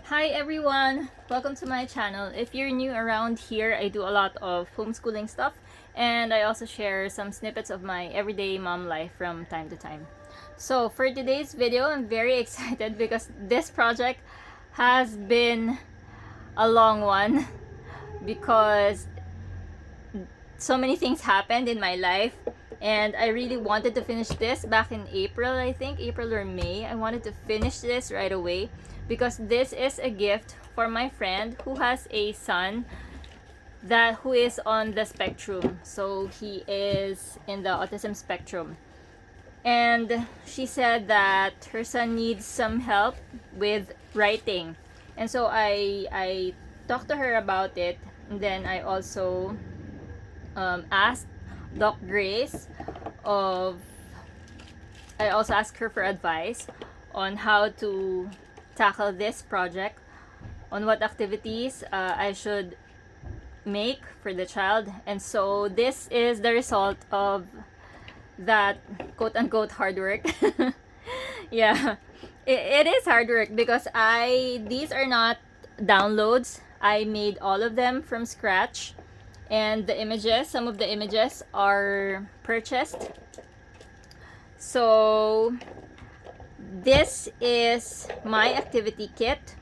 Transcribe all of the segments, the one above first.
Hi everyone! Welcome to my channel. If you're new around here, I do a lot of homeschooling stuff and I also share some snippets of my everyday mom life from time to time. So for today's video, I'm very excited because this project has been a long one because so many things happened in my life and I really wanted to finish this back in April, I think April or May. I wanted to finish this right away because this is a gift for my friend who has a son who is on the spectrum. So he is in the autism spectrum. And she said that her son needs some help with writing. And so I talked to her about it, and then I also asked Doc Grace of I also asked her for advice on how to tackle this project, on what activities I should make for the child. And so this is the result of that quote-unquote hard work. Yeah, it is hard work because these are not downloads. I made all of them from scratch, and some of the images are purchased. So this is my activity kit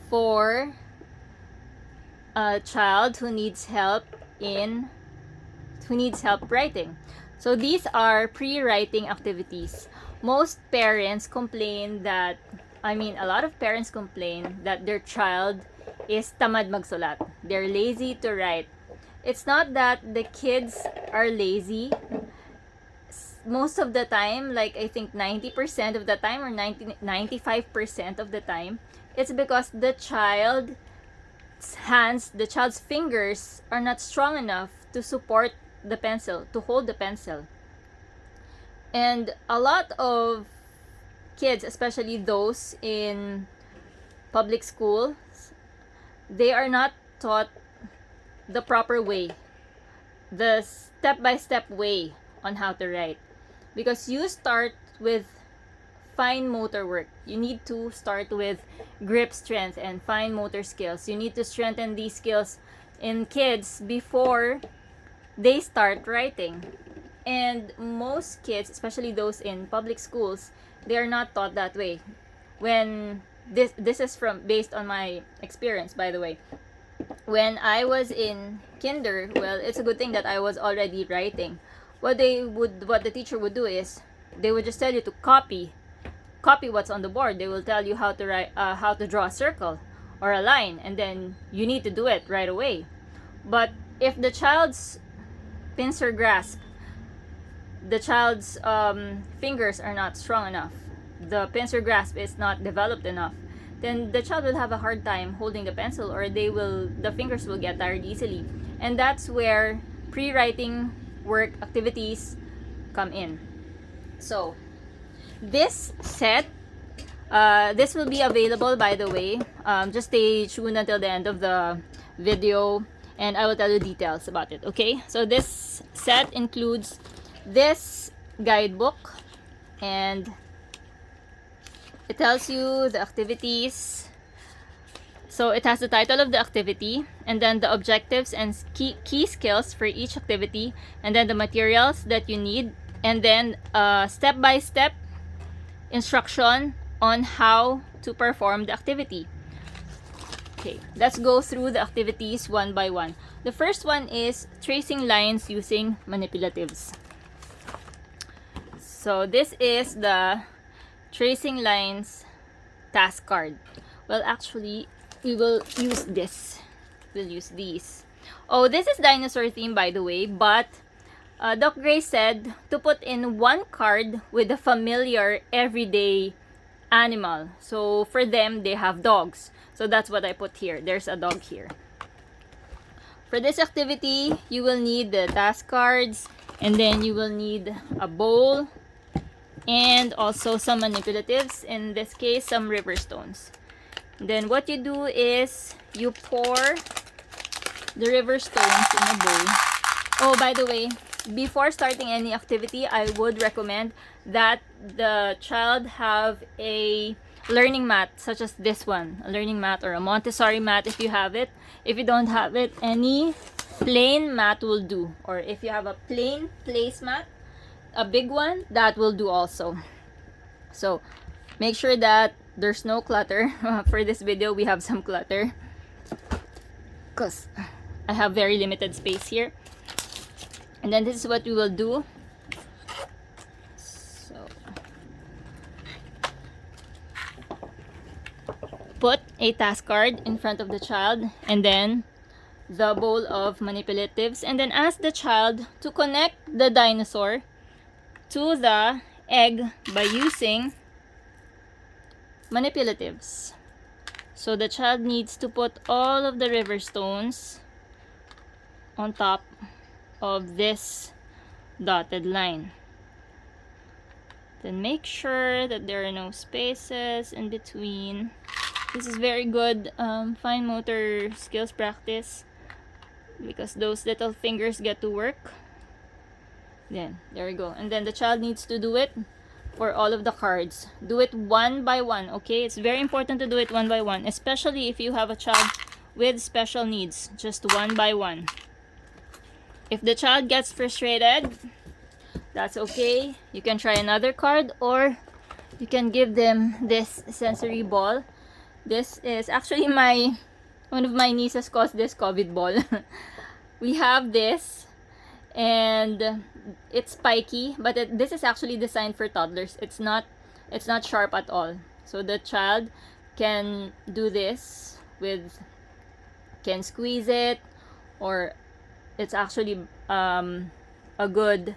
for a child who needs help writing. So these are pre-writing activities. Most parents complain that a lot of parents complain that their child is tamad magsulat. They're lazy to write. It's not that the kids are lazy. Most of the time, like I think 90% of the time or 95% of the time, it's because the child's fingers are not strong enough to support the pencil, to hold the pencil. And a lot of kids, especially those in public schools, they are not taught the proper way, the step-by-step way on how to write. Because you start with fine motor work. You need to start with grip strength and fine motor skills. You need to strengthen these skills in kids before they start writing. And most kids, especially those in public schools, they are not taught that way. When this is based on my experience, by the way. When I was in kinder, well, it's a good thing that I was already writing. What the teacher would do is they would just tell you to copy what's on the board. They will tell you how to write, how to draw a circle or a line, and then you need to do it right away. But if the child's pincer grasp, the child's fingers are not strong enough, the pincer grasp is not developed enough, then the child will have a hard time holding the pencil, or the fingers will get tired easily. And that's where pre-writing work activities come in. So this set, this will be available, by the way. Just stay tuned until the end of the video and I will tell you details about it, okay? So this set includes this guidebook, and it tells you the activities. So it has the title of the activity, and then the objectives and key skills for each activity, and then the materials that you need, and then step-by-step instruction on how to perform the activity. Okay, let's go through the activities one by one. The first one is tracing lines using manipulatives. So this is the tracing lines task card. Well, actually, we will use this. We'll use these. Oh, this is dinosaur theme, by the way, but Doc Gray said to put in one card with a familiar everyday animal. So for them, they have dogs. So that's what I put here. There's a dog here. For this activity, you will need the task cards, and then you will need a bowl, and also some manipulatives, in this case some river stones. Then what you do is you pour the river stones in a bowl. Oh, by the way, before starting any activity, I would recommend that the child have a learning mat, such as this one, a learning mat or a Montessori mat if you have it. If you don't have it, any plain mat will do. Or if you have a plain placemat, a big one, that will do also. So make sure that there's no clutter. For this video, we have some clutter because I have very limited space here. And then this is what we will do. So put a task card in front of the child, and then the bowl of manipulatives, and then ask the child to connect the dinosaur to the egg by using manipulatives. So the child needs to put all of the river stones on top of this dotted line. Then make sure that there are no spaces in between. This is very good fine motor skills practice because those little fingers get to work. Then there we go. And then the child needs to do it for all of the cards. Do it one by one, okay? It's very important to do it one by one, especially if you have a child with special needs. Just one by one. If the child gets frustrated, that's okay. You can try another card, or you can give them this sensory ball. This is actually one of my nieces calls this COVID ball. We have this, and it's spiky, but this is actually designed for toddlers. It's not sharp at all. So the child can do this can squeeze it, or it's actually a good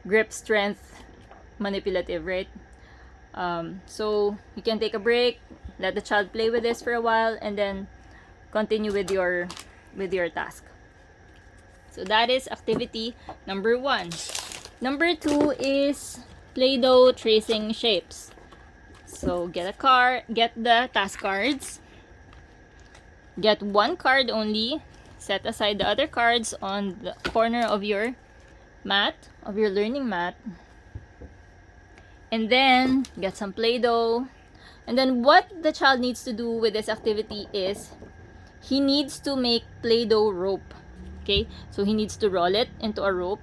grip strength manipulative, right? So you can take a break, let the child play with this for a while, and then continue with your task. So that is activity number 1. Number 2 is Play-Doh tracing shapes. So get the task cards. Get one card only. Set aside the other cards on the corner of your mat, of your learning mat. And then get some Play-Doh. And then what the child needs to do with this activity is he needs to make Play-Doh rope. Okay, so he needs to roll it into a rope,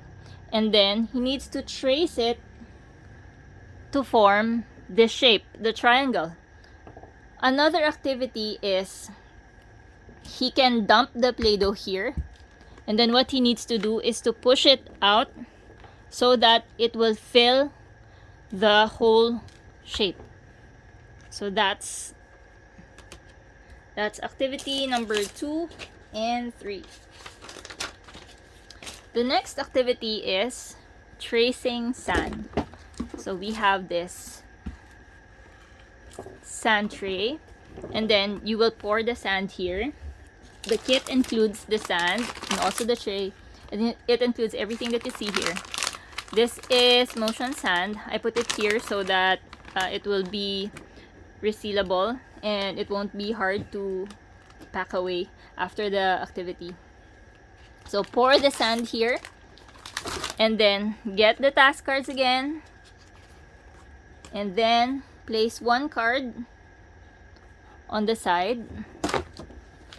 and then he needs to trace it to form this shape, the triangle. Another activity is he can dump the Play-Doh here, and then what he needs to do is to push it out so that it will fill the whole shape. So that's activity number 2 and 3. The next activity is tracing sand. So we have this sand tray, and then you will pour the sand here. The kit includes the sand and also the tray, and it includes everything that you see here. This is motion sand. I put it here so that it will be resealable and it won't be hard to pack away after the activity. So pour the sand here, and then get the task cards again, and then place one card on the side.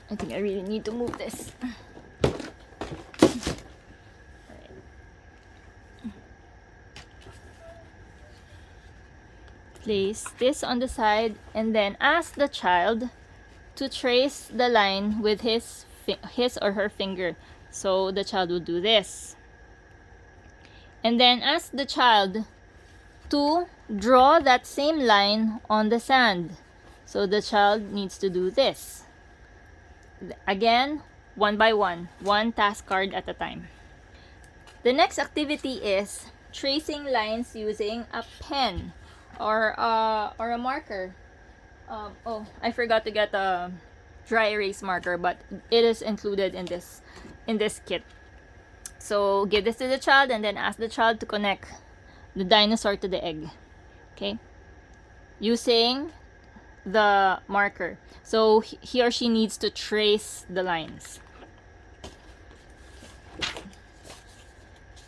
I think I really need to move this. Place this on the side, and then ask the child to trace the line with his or her finger. So the child will do this. And then ask the child to draw that same line on the sand. So the child needs to do this. Again, one by one task card at a time. The next activity is tracing lines using a pen or a marker. Oh, I forgot to get a dry erase marker, but it is included in this kit. So give this to the child, and then ask the child to connect the dinosaur to the egg. Okay, using the marker. So he or she needs to trace the lines.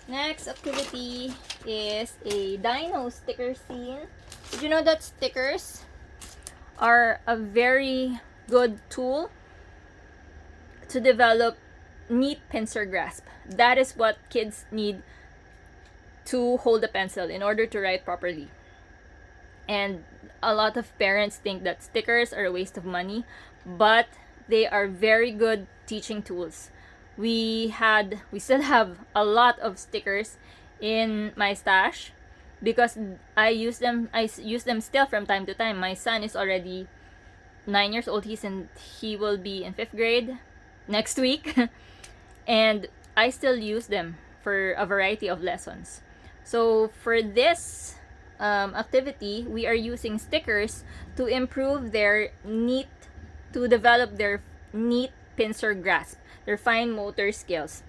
Next activity is a dino sticker scene. Did you know that stickers are a very good tool to develop neat pincer grasp. That is what kids need to hold a pencil in order to write properly. And a lot of parents think that stickers are a waste of money, but they are very good teaching tools. We still have a lot of stickers in my stash because I use them still from time to time. My son is already 9 years old. He will be in 5th grade next week. And I still use them for a variety of lessons. So for this activity, we are using stickers to improve to develop their neat pincer grasp, their fine motor skills.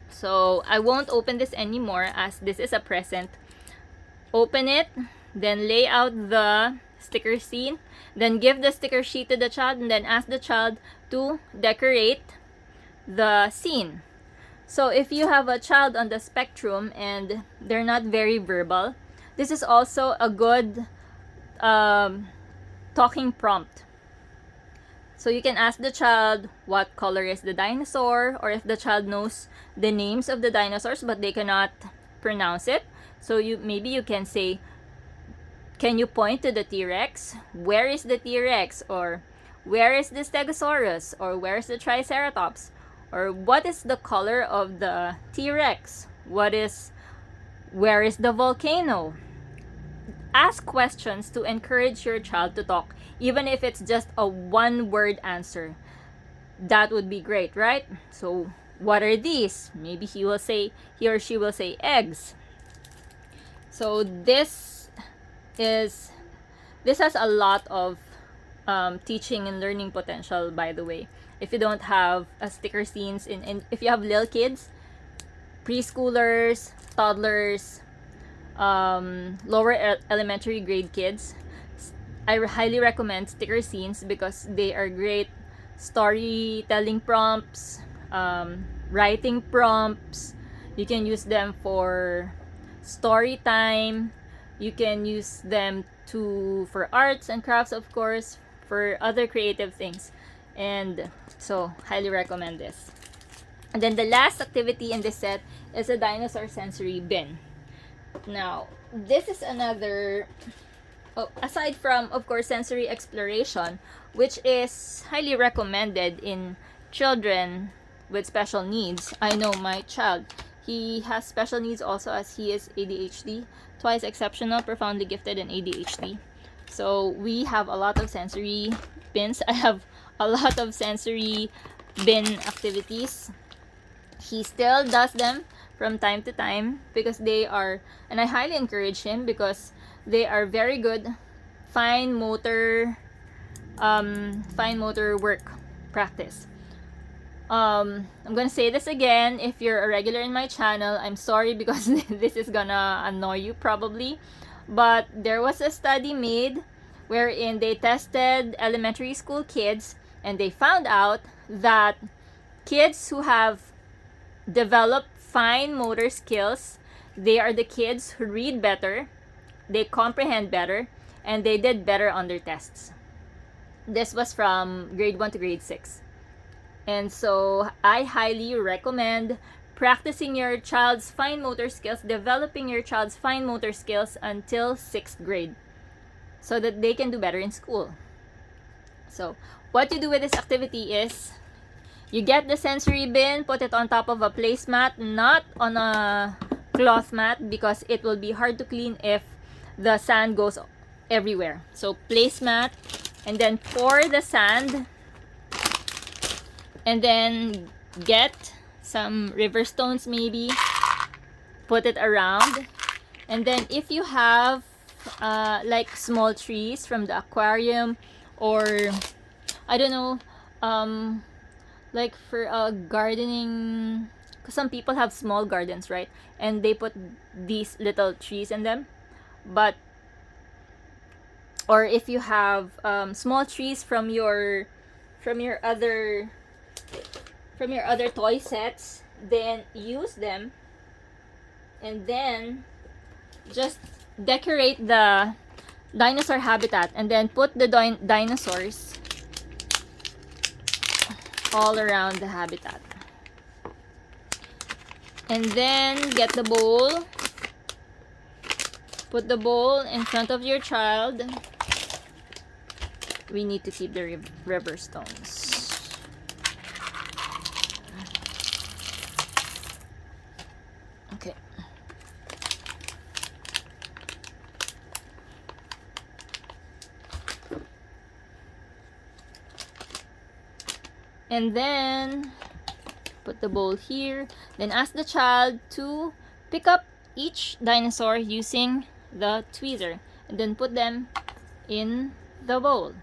So I won't open this anymore as this is a present. Open it, then lay out the sticker scene, then give the sticker sheet to the child, and then ask the child to decorate the scene. So if you have a child on the spectrum and they're not very verbal, this is also a good talking prompt. So you can ask the child what color is the dinosaur, or if the child knows the names of the dinosaurs but they cannot pronounce it. So maybe you can say, can you point to the T-Rex? Where is the T-Rex? Or where is the Stegosaurus? Or where is the Triceratops? Or what is the color of the T-Rex? Where is the volcano? Ask questions to encourage your child to talk, even if it's just a one-word answer. That would be great, right? So, what are these? Maybe he or she will say eggs. So this has a lot of teaching and learning potential, by the way. If you don't have sticker scenes if you have little kids, preschoolers, toddlers, lower elementary grade kids, I highly recommend sticker scenes because they are great storytelling prompts, writing prompts. You can use them for story time. You can use them for arts and crafts, of course, for other creative things. And so, highly recommend this. And then the last activity in this set is a Dinosaur Sensory bin. Now, this is another, aside from, of course, sensory exploration, which is highly recommended in children with special needs. I know my child, he has special needs also, as he is ADHD, twice exceptional, profoundly gifted, and ADHD. So we have a lot of sensory bins. I have a lot of sensory bin activities. He still does them from time to time because and I highly encourage him because they are very good fine motor work practice. I'm gonna say this again. If you're a regular in my channel, I'm sorry because this is gonna annoy you probably, but there was a study made wherein they tested elementary school kids, and they found out that kids who have developed fine motor skills, they are the kids who read better, they comprehend better, and they did better on their tests. This was from grade 1 to grade 6. And so I highly recommend practicing your child's fine motor skills, developing your child's fine motor skills until 6th grade so that they can do better in school. So what you do with this activity is you get the sensory bin, put it on top of a placemat, not on a cloth mat because it will be hard to clean if the sand goes everywhere. So placemat, and then pour the sand, and then get some river stones maybe, put it around, and then if you have like small trees from the aquarium, or I don't know, like for gardening, because some people have small gardens, right? And they put these little trees in them. Or if you have small trees from your other toy sets, then use them, and then just decorate the dinosaur habitat, and then put the dinosaurs all around the habitat. And then get the bowl. Put the bowl in front of your child. We need to keep the river stones. Okay. And then put the bowl here. Then ask the child to pick up each dinosaur using the tweezer, and then put them in the bowl.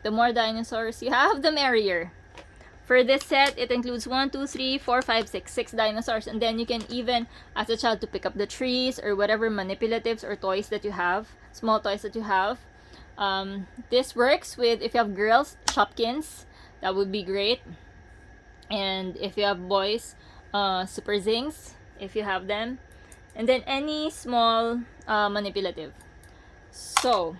The more dinosaurs you have, the merrier. For this set, it includes 1, 2, 3, 4, 5, 6, 6 dinosaurs, and then you can even ask the child to pick up the trees or whatever manipulatives or toys that you have, small toys that you have. This works with, if you have girls, Shopkins, that would be great. And if you have boys, Super Zings, if you have them. And then any small manipulative. So,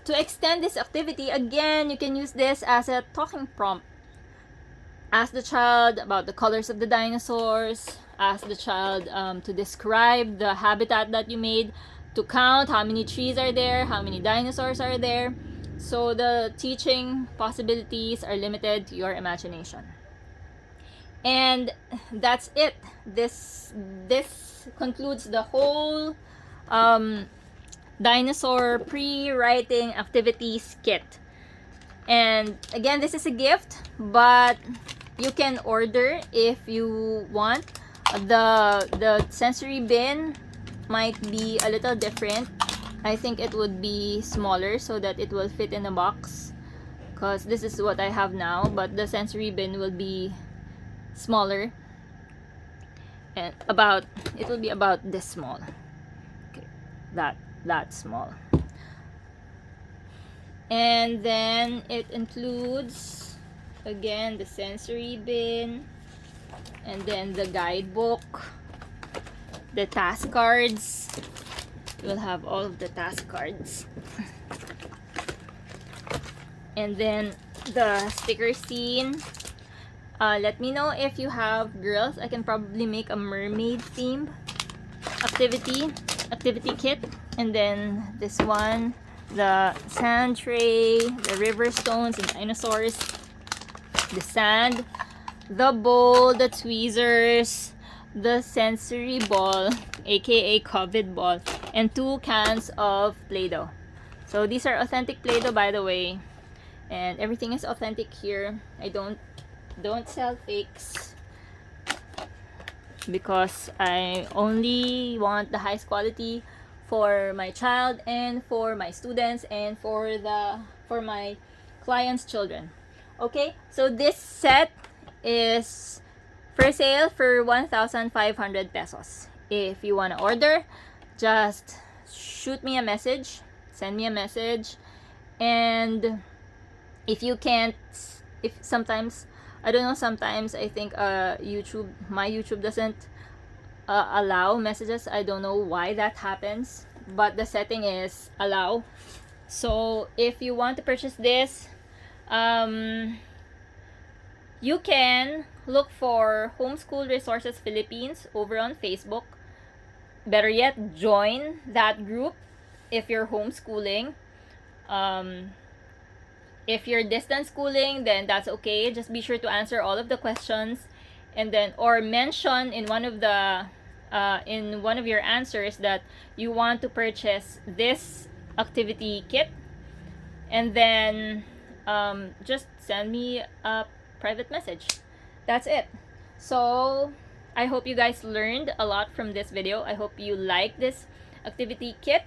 to extend this activity, again, you can use this as a talking prompt. Ask the child about the colors of the dinosaurs. Ask the child to describe the habitat that you made, to count how many trees are there, how many dinosaurs are there. So the teaching possibilities are limited to your imagination. And that's it. This concludes the whole dinosaur pre-writing activities kit. And again, this is a gift, but you can order if you want. The sensory bin might be a little different. I think it would be smaller so that it will fit in a box, because this is what I have now, but the sensory bin will be smaller, and it will be about this small. Okay, that small. And then it includes, again, the sensory bin, and then the guidebook, the task cards. We'll have all of the task cards, and then the sticker scene. Let me know if you have girls. I can probably make a mermaid themed activity kit. And then this one, the sand tray, the river stones and dinosaurs, the sand, the bowl, the tweezers, the sensory ball, aka COVID ball, and 2 cans of Play-Doh. So these are authentic Play-Doh, by the way, and everything is authentic here. I don't sell fakes because I only want the highest quality for my child and for my students and for my clients' children. Okay, so this set is for sale for 1,500 pesos. If you want to order, just shoot me a message, send me a message, and if you can't, sometimes I think my YouTube doesn't allow messages. I don't know why that happens, but the setting is allow. So if you want to purchase this, you can look for Homeschool Resources Philippines over on Facebook. Better yet, join that group if you're homeschooling. If you're distance schooling, then that's okay. Just be sure to answer all of the questions, and then or mention in one of your answers that you want to purchase this activity kit, and then just send me a private message. That's it. So I hope you guys learned a lot from this video. I hope you like this activity kit.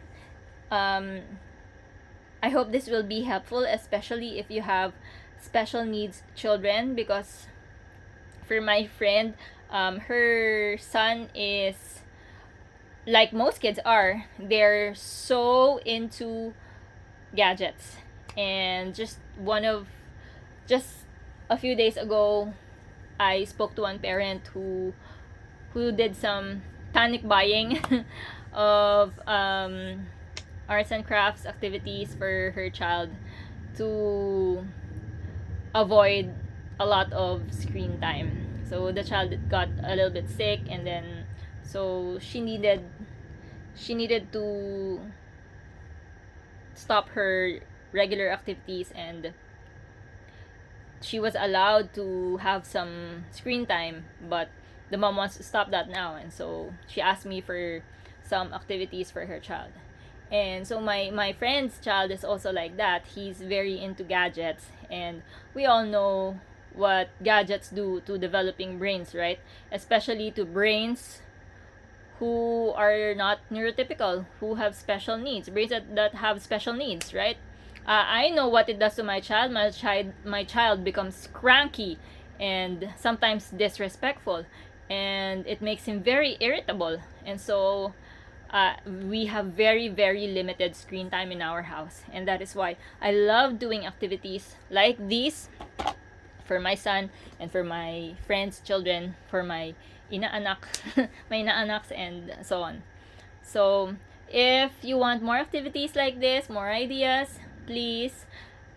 I hope this will be helpful, especially if you have special needs children, because for my friend, her son is, like most kids are, they're so into gadgets. And just a few days ago, I spoke to one parent who did some panic buying of arts and crafts activities for her child to avoid a lot of screen time. So the child got a little bit sick, and then so she needed to stop her regular activities, and she was allowed to have some screen time, but the mom wants to stop that now, and so she asked me for some activities for her child. And so my friend's child is also like that. He's very into gadgets, and we all know what gadgets do to developing brains, right? Especially to brains who are not neurotypical, who have special needs, brains that have special needs, right? I know what it does to my child. My child becomes cranky and sometimes disrespectful, and it makes him very irritable. And so we have very, very limited screen time in our house, and that is why I love doing activities like these for my son and for my friends' children, for my inaanak, my inaanaks, and so on. So, if you want more activities like this, more ideas, please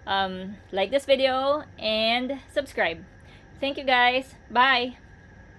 like this video and subscribe. Thank you guys. Bye.